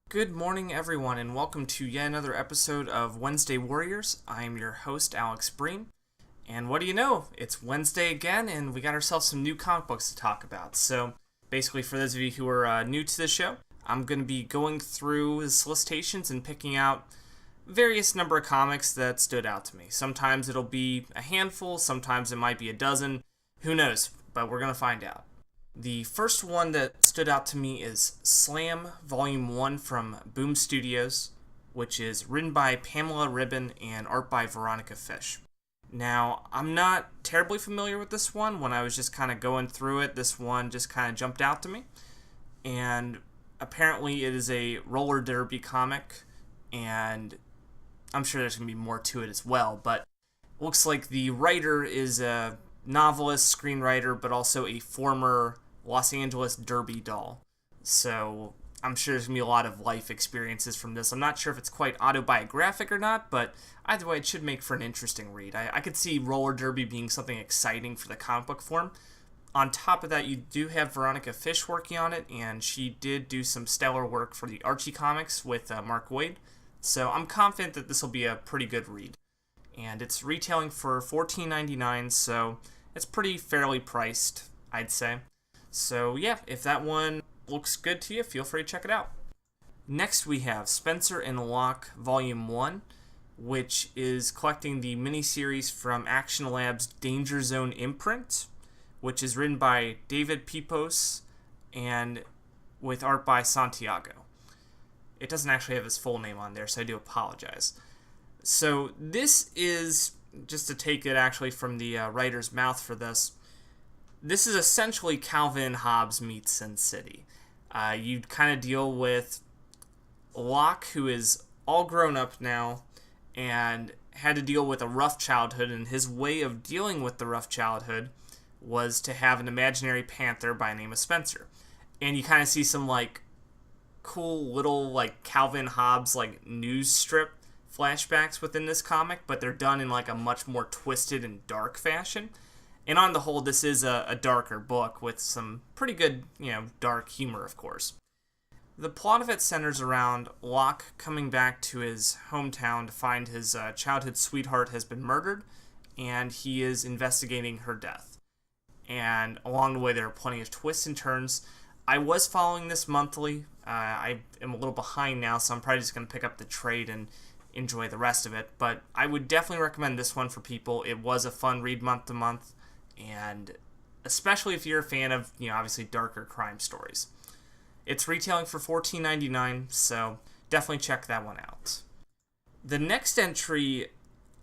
Good morning, everyone, and welcome to yet another episode of Wednesday Warriors. I'm your host, Alex Bream, and what do you know? It's Wednesday again, and we got ourselves some new comic books to talk about. So, basically, for those of you who are new to the show, I'm going to be going through the solicitations and picking out various number of comics that stood out to me. Sometimes it'll be a handful, sometimes it might be a dozen. Who knows? But we're going to find out. The first one that stood out to me is Slam Volume 1 from Boom Studios, which is written by Pamela Ribon and art by Veronica Fish. Now, I'm not terribly familiar with this one. When I was just kind of going through it, this one just kind of jumped out to me. And apparently it is a roller derby comic, and I'm sure there's going to be more to it as well, but it looks like the writer is a novelist, screenwriter, but also a former Los Angeles Derby doll. So I'm sure there's going to be a lot of life experiences from this. I'm not sure if it's quite autobiographic or not, but either way, it should make for an interesting read. I could see roller derby being something exciting for the comic book form. On top of that, you do have Veronica Fish working on it, and she did do some stellar work for the Archie comics with Mark Waid. So I'm confident that this will be a pretty good read. And it's retailing for $14.99, so it's pretty fairly priced, I'd say. So yeah, if that one looks good to you, feel free to check it out. Next we have Spencer and Locke Volume 1, which is collecting the miniseries from Action Lab's Danger Zone imprint, which is written by David Pepose and with art by Santiago. It doesn't actually have his full name on there, so I do apologize. So this is, just to take it actually from the writer's mouth for this is essentially Calvin and Hobbes meets Sin City. You kind of deal with Locke, who is all grown up now and had to deal with a rough childhood, and his way of dealing with the rough childhood was to have an imaginary panther by the name of Spencer. And you kind of see some cool little Calvin Hobbes news strip flashbacks within this comic, but they're done in a much more twisted and dark fashion. And on the whole, this is a darker book with some pretty good, dark humor, of course. The plot of it centers around Locke coming back to his hometown to find his childhood sweetheart has been murdered, and he is investigating her death. And along the way, there are plenty of twists and turns. I was following this monthly. I am a little behind now, so I'm probably just going to pick up the trade and enjoy the rest of it. But I would definitely recommend this one for people. It was a fun read month to month, and especially if you're a fan of, obviously darker crime stories. It's retailing for $14.99, so definitely check that one out. The next entry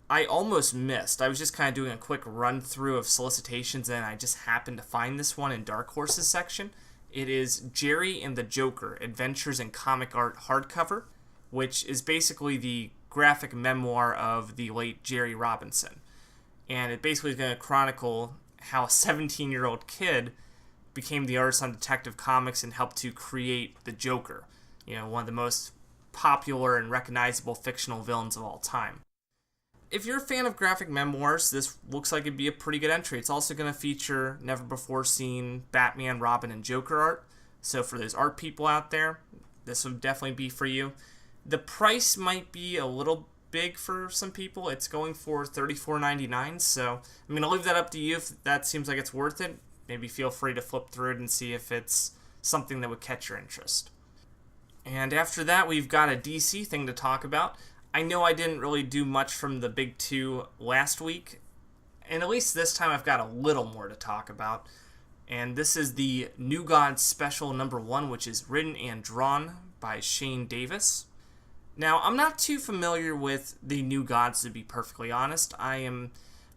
I almost missed. I was just kind of doing a quick run through of solicitations, and I just happened to find this one in Dark Horses section. It is Jerry and the Joker, Adventures in Comic Art hardcover, which is basically the graphic memoir of the late Jerry Robinson. And it basically is going to chronicle how a 17-year-old kid became the artist on Detective Comics and helped to create the Joker, one of the most popular and recognizable fictional villains of all time. If you're a fan of graphic memoirs, this looks like it'd be a pretty good entry. It's also going to feature never-before-seen Batman, Robin, and Joker art. So for those art people out there, this would definitely be for you. The price might be a little big for some people. It's going for $34.99, so I'll leave that up to you. If that seems like it's worth it, maybe feel free to flip through it and see if it's something that would catch your interest. And after that, we've got a DC thing to talk about. I know I didn't really do much from the big two last week, and at least this time I've got a little more to talk about. And this is the New Gods Special number 1, which is written and drawn by Shane Davis. Now, I'm not too familiar with the New Gods, to be perfectly honest. I am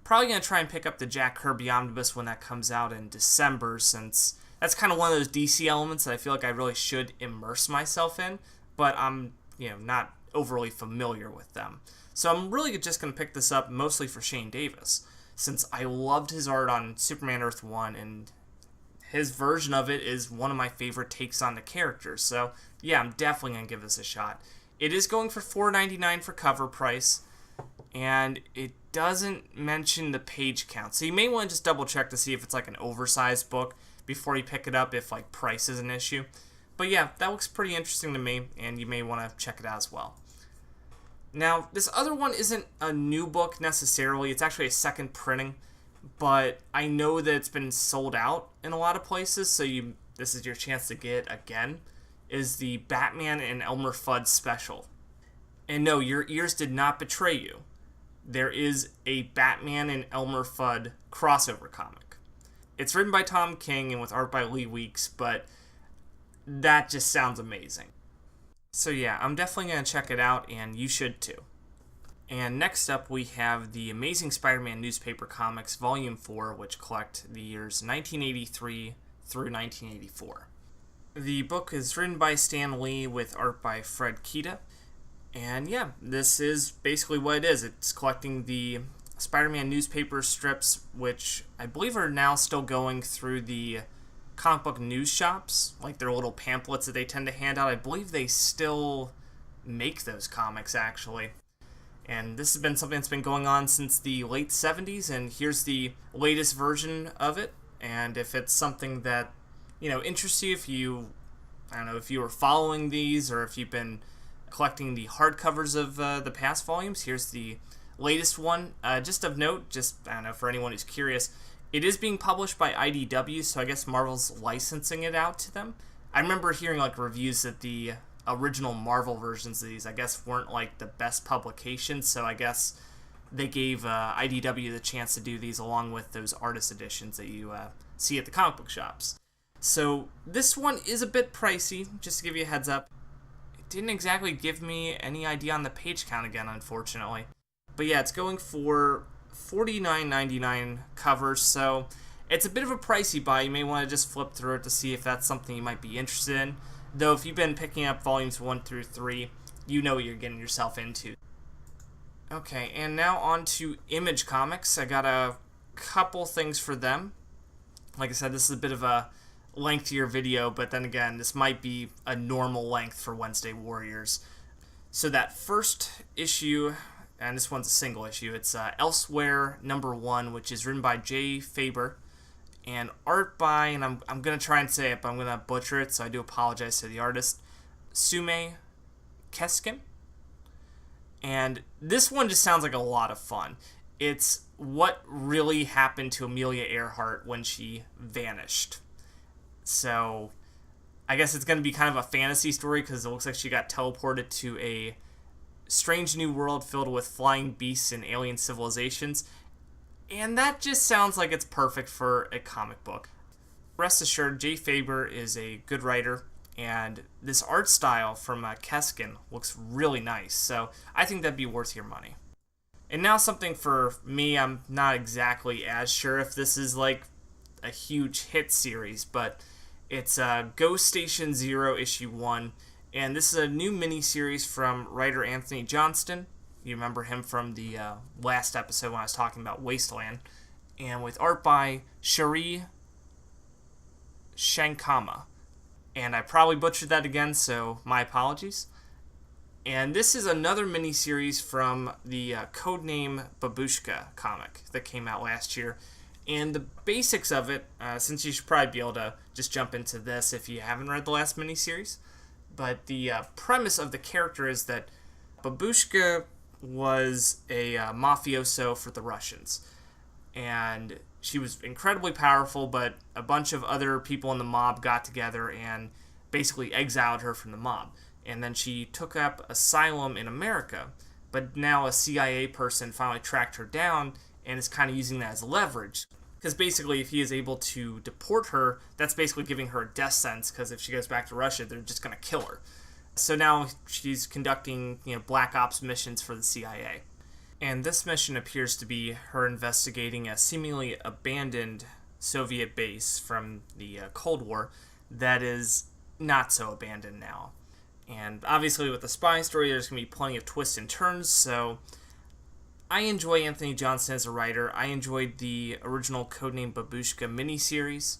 probably going to try and pick up the Jack Kirby Omnibus when that comes out in December, since that's kind of one of those DC elements that I feel like I really should immerse myself in, but I'm, not overly familiar with them. So I'm really just going to pick this up mostly for Shane Davis, since I loved his art on Superman Earth 1, and his version of it is one of my favorite takes on the character. So yeah, I'm definitely going to give this a shot. It is going for $4.99 for cover price, and it doesn't mention the page count. So you may want to just double check to see if it's an oversized book before you pick it up, if price is an issue. But yeah, that looks pretty interesting to me, and you may want to check it out as well. Now, this other one isn't a new book necessarily. It's actually a second printing, but I know that it's been sold out in a lot of places, so this is your chance to get it again, is the Batman and Elmer Fudd special. And no, your ears did not betray you. There is a Batman and Elmer Fudd crossover comic. It's written by Tom King and with art by Lee Weeks, but that just sounds amazing. So yeah, I'm definitely going to check it out, and you should too. And next up, we have the Amazing Spider-Man newspaper comics, Volume 4, which collect the years 1983 through 1984. The book is written by Stan Lee with art by Fred Kita. And yeah, this is basically what it is. It's collecting the Spider-Man newspaper strips, which I believe are now still going through the comic book news shops, like their little pamphlets that they tend to hand out. I believe they still make those comics, actually. And this has been something that's been going on since the late 70s, and here's the latest version of it. And if it's something that, interests you, if you were following these, or if you've been collecting the hardcovers of the past volumes, here's the latest one. Just of note, for anyone who's curious, it is being published by IDW, so I guess Marvel's licensing it out to them. I remember hearing reviews that the original Marvel versions of these, I guess, weren't the best publications, so I guess they gave IDW the chance to do these along with those artist editions that you see at the comic book shops. So this one is a bit pricey, just to give you a heads up. It didn't exactly give me any idea on the page count again, unfortunately. But yeah, it's going for $49.99 covers, so it's a bit of a pricey buy. You may want to just flip through it to see if that's something you might be interested in. Though if you've been picking up volumes 1 through 3, you know what you're getting yourself into. Okay, and now on to Image Comics. I got a couple things for them. Like I said, this is a bit of a lengthier video, but then again, this might be a normal length for Wednesday Warriors. So that first issue, and this one's a single issue, it's Elsewhere #1, which is written by Jay Faber, and art by, and I'm going to try and say it, but I'm going to butcher it, so I do apologize to the artist, Sume Keskin. And this one just sounds like a lot of fun. It's what really happened to Amelia Earhart when she vanished. So I guess it's going to be kind of a fantasy story because it looks like she got teleported to a strange new world filled with flying beasts and alien civilizations. And that just sounds like it's perfect for a comic book. Rest assured, Jay Faber is a good writer, and this art style from Keskin looks really nice, so I think that'd be worth your money. And now something for me, I'm not exactly as sure if this is a huge hit series, but it's Ghost Station Zero Issue 1, and this is a new miniseries from writer Anthony Johnston. You remember him from the last episode when I was talking about Wasteland. And with art by Shari Shankama. And I probably butchered that again, so my apologies. And this is another miniseries from the Codename Babushka comic that came out last year. And the basics of it, since you should probably be able to just jump into this if you haven't read the last miniseries. But the premise of the character is that Babushka was a mafioso for the Russians, and she was incredibly powerful, but a bunch of other people in the mob got together and basically exiled her from the mob, and then she took up asylum in America, but now a CIA person finally tracked her down and is kind of using that as leverage, because basically if he is able to deport her, that's basically giving her a death sentence, because if she goes back to Russia, they're just going to kill her. So now she's conducting, black ops missions for the CIA. And this mission appears to be her investigating a seemingly abandoned Soviet base from the Cold War that is not so abandoned now. And obviously with the spy story, there's going to be plenty of twists and turns, so I enjoy Anthony Johnston as a writer. I enjoyed the original Codename Babushka miniseries.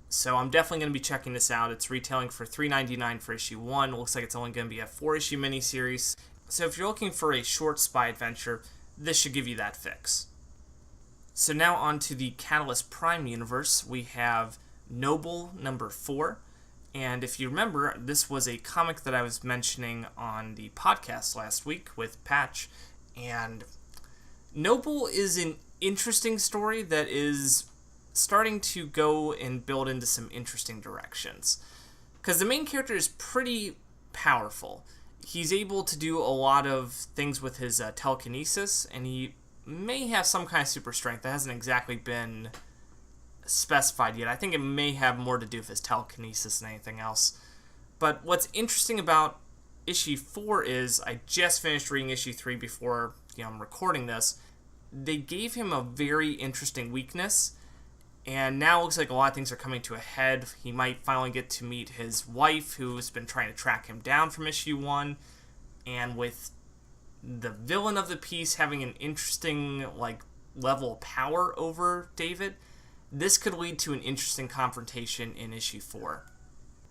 So I'm definitely going to be checking this out. It's retailing for $3.99 for issue 1. It looks like it's only going to be a 4-issue miniseries. So if you're looking for a short spy adventure, this should give you that fix. So now on to the Catalyst Prime universe. We have Noble #4. And if you remember, this was a comic that I was mentioning on the podcast last week with Patch. And Noble is an interesting story that is starting to go and build into some interesting directions. Because the main character is pretty powerful. He's able to do a lot of things with his telekinesis, and he may have some kind of super strength that hasn't exactly been specified yet. I think it may have more to do with his telekinesis than anything else. But what's interesting about issue 4 is, I just finished reading issue 3 before I'm recording this. They gave him a very interesting weakness, and now it looks like a lot of things are coming to a head. He might finally get to meet his wife, who's been trying to track him down from issue 1, and with the villain of the piece having an interesting level of power over David, this could lead to an interesting confrontation in issue 4.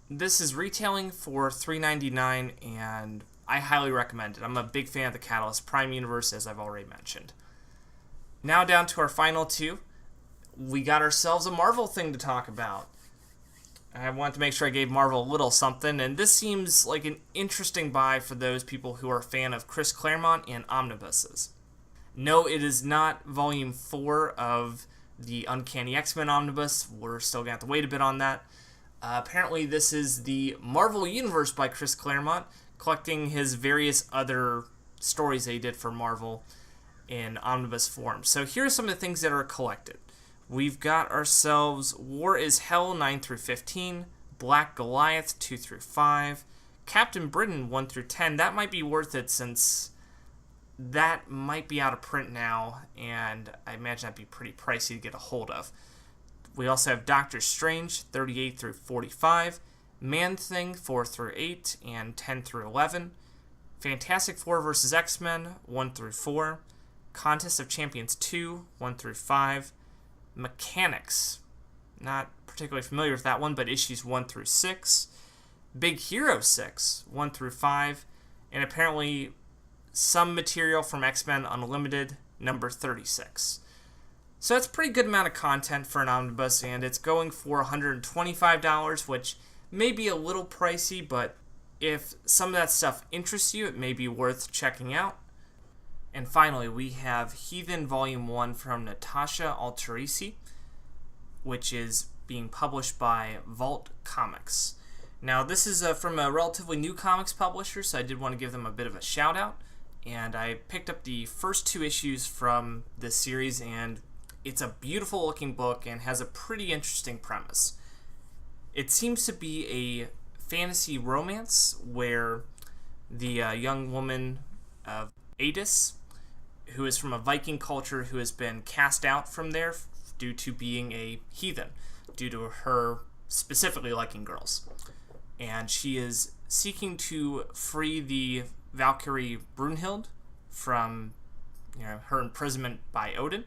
This is retailing for $3.99, and I highly recommend it. I'm a big fan of the Catalyst Prime universe, as I've already mentioned. Now down to our final two. We got ourselves a Marvel thing to talk about. I wanted to make sure I gave Marvel a little something, and this seems like an interesting buy for those people who are a fan of Chris Claremont and omnibuses. No, it is not Volume 4 of the Uncanny X-Men omnibus. We're still going to have to wait a bit on that. Apparently this is the Marvel Universe by Chris Claremont, collecting his various other stories that he did for Marvel in omnibus form. So here are some of the things that are collected. We've got ourselves War is Hell 9 through 15, Black Goliath 2 through 5, Captain Britain 1 through 10. That might be worth it since that might be out of print now, and I imagine that'd be pretty pricey to get a hold of. We also have Doctor Strange 38 through 45, Man-Thing 4 through 8 and 10 through 11, Fantastic Four vs. X-Men 1 through 4, Contest of Champions 2 1 through 5, Mechanics, not particularly familiar with that one, but issues 1 through 6, Big Hero 6 1 through 5, and apparently some material from X-Men Unlimited number 36. So that's a pretty good amount of content for an omnibus, and it's going for $125, which may be a little pricey, but if some of that stuff interests you, it may be worth checking out. And finally, we have Heathen Volume 1 from Natasha Alterici, which is being published by Vault Comics. Now, this is from a relatively new comics publisher, so I did want to give them a bit of a shout out. And I picked up the first 2 issues from this series, and it's a beautiful looking book and has a pretty interesting premise. It seems to be a fantasy romance where the young woman of Adis, who is from a Viking culture who has been cast out from there due to being a heathen, due to her specifically liking girls. And she is seeking to free the Valkyrie Brunhild from her imprisonment by Odin.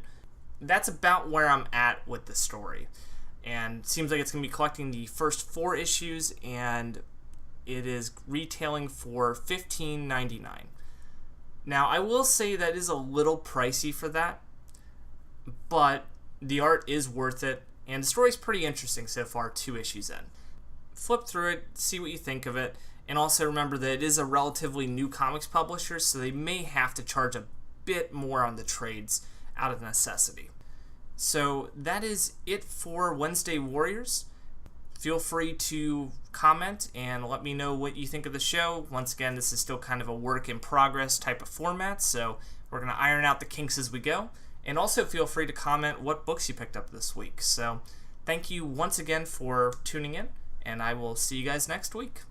That's about where I'm at with the story. And it seems like it's going to be collecting the first 4 issues, and it is retailing for $15.99. Now, I will say that is a little pricey for that, but the art is worth it, and the story's pretty interesting so far, 2 issues in. Flip through it, see what you think of it, and also remember that it is a relatively new comics publisher, so they may have to charge a bit more on the trades out of necessity. So that is it for Wednesday Warriors. Feel free to comment and let me know what you think of the show. Once again, this is still kind of a work in progress type of format, so we're going to iron out the kinks as we go. And also feel free to comment what books you picked up this week. So thank you once again for tuning in, and I will see you guys next week.